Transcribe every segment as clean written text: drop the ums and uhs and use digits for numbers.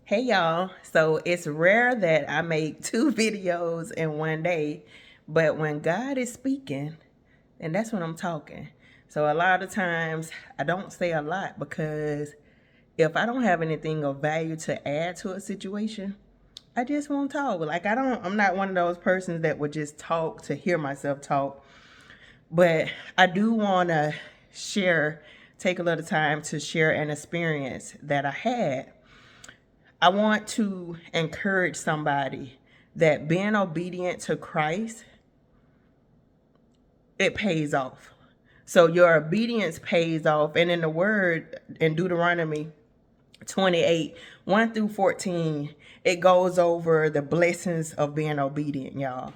Hey y'all, so it's rare that I make two videos in one day, but when God is speaking, and that's when I'm talking. So a lot of times I don't say a lot because if I don't have anything of value to add to a situation, I just won't talk. Like I'm not one of those persons that would just talk to hear myself talk, but I do want to share, take a little time to share an experience that I had. I want to encourage somebody that being obedient to Christ, it pays off. So your obedience pays off. And in the word in Deuteronomy 28, 1 through 14, it goes over the blessings of being obedient, y'all.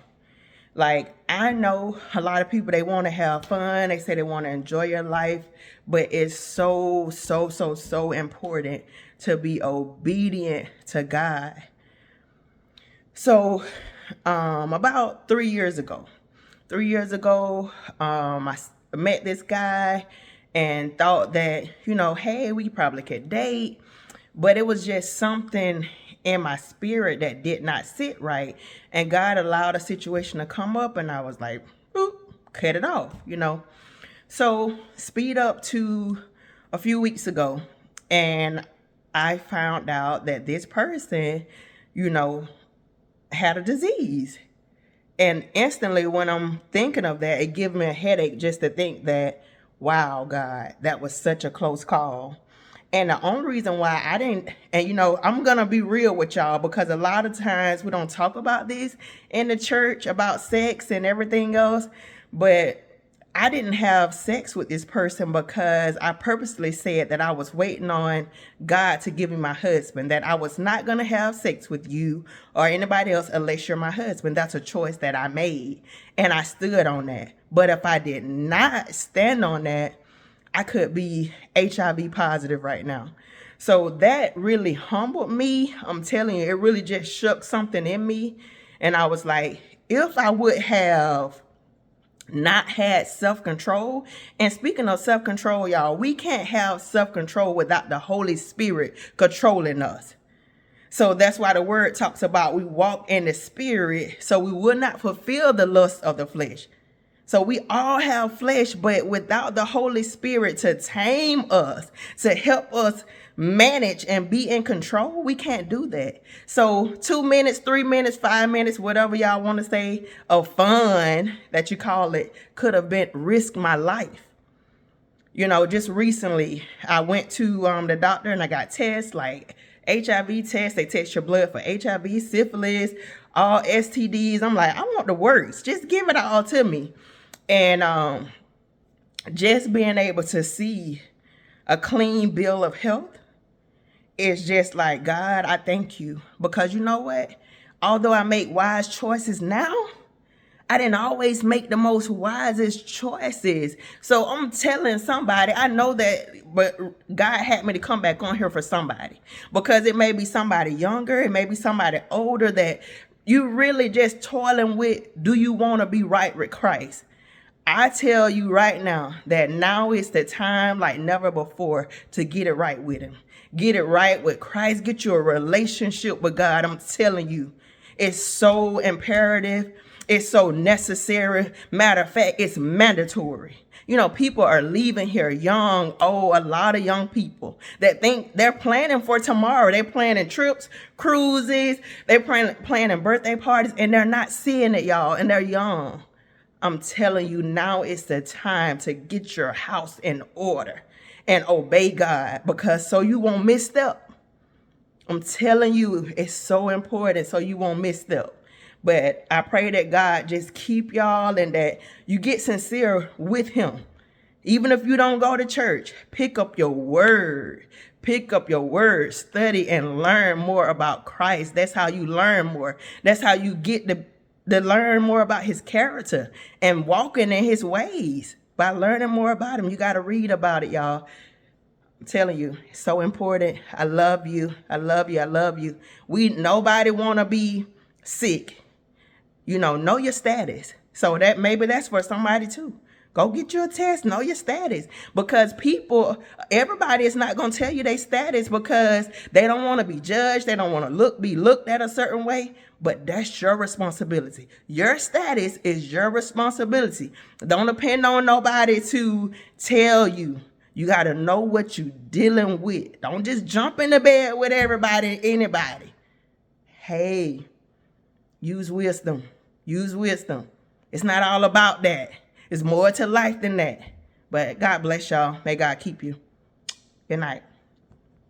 Like, I know a lot of people, they want to have fun. They say they want to enjoy your life, but it's so important to be obedient to God. So, about 3 years ago, I met this guy and thought that, hey, we probably could date, but it was just something in my spirit that did not sit right. And God allowed a situation to come up, and I was like, boop, cut it off. So, speed up to a few weeks ago, and I found out that this person, you know, had a disease. And instantly when I'm thinking of that, it gives me a headache just to think that, wow, God, that was such a close call. And the only reason why I didn't, and I'm going to be real with y'all, because a lot of times we don't talk about this in the church, about sex and everything else. But I didn't have sex with this person because I purposely said that I was waiting on God to give me my husband, that I was not going to have sex with you or anybody else unless you're my husband. That's a choice that I made, and I stood on that. But if I did not stand on that, I could be HIV positive right now. So that really humbled me. I'm telling you, it really just shook something in me. And I was like, if I would have not had self-control. And speaking of self-control, y'all, we can't have self-control without the Holy Spirit controlling us. So that's why the word talks about we walk in the spirit so we will not fulfill the lust of the flesh. So we all have flesh, but without the Holy Spirit to tame us, to help us manage and be in control, we can't do that. So 2 minutes, 3 minutes, 5 minutes, whatever y'all want to say, of fun that you call it, could have been risk my life. Just recently, I went to the doctor and I got tests like HIV tests. They test your blood for HIV, syphilis, all STDs. I'm like, I want the worst. Just give it all to me. And just being able to see a clean bill of health is just like, God, I thank you. Because you know what? Although I make wise choices now, I didn't always make the most wisest choices. So I'm telling somebody, I know that, but God had me to come back on here for somebody. Because it may be somebody younger, it may be somebody older that you really just toiling with, do you want to be right with Christ? I tell you right now that now is the time like never before to get it right with him. Get it right with Christ. Get you a relationship with God. I'm telling you, it's so imperative. It's so necessary. Matter of fact, it's mandatory. People are leaving here young, a lot of young people that think they're planning for tomorrow. They're planning trips, cruises, they're planning birthday parties, and they're not seeing it, y'all, and they're young. I'm telling you, now is the time to get your house in order and obey God, because so you won't misstep. I'm telling you, it's so important so you won't misstep. But I pray that God just keep y'all and that you get sincere with him. Even if you don't go to church, pick up your word. Pick up your word, study and learn more about Christ. That's how you learn more. That's how you get to learn more about his character and walking in his ways. By learning more about him, you got to read about it, y'all. I'm telling you, it's so important. I love you. I love you. I love you. Nobody want to be sick. Know your status. So that maybe that's for somebody too. Go get you a test. Know your status. Because everybody is not going to tell you their status because they don't want to be judged. They don't want to be looked at a certain way. But that's your responsibility. Your status is your responsibility. Don't depend on nobody to tell you. You got to know what you're dealing with. Don't just jump in the bed with everybody and anybody. Hey, use wisdom. Use wisdom. It's not all about that. It's more to life than that. But God bless y'all. May God keep you. Good night.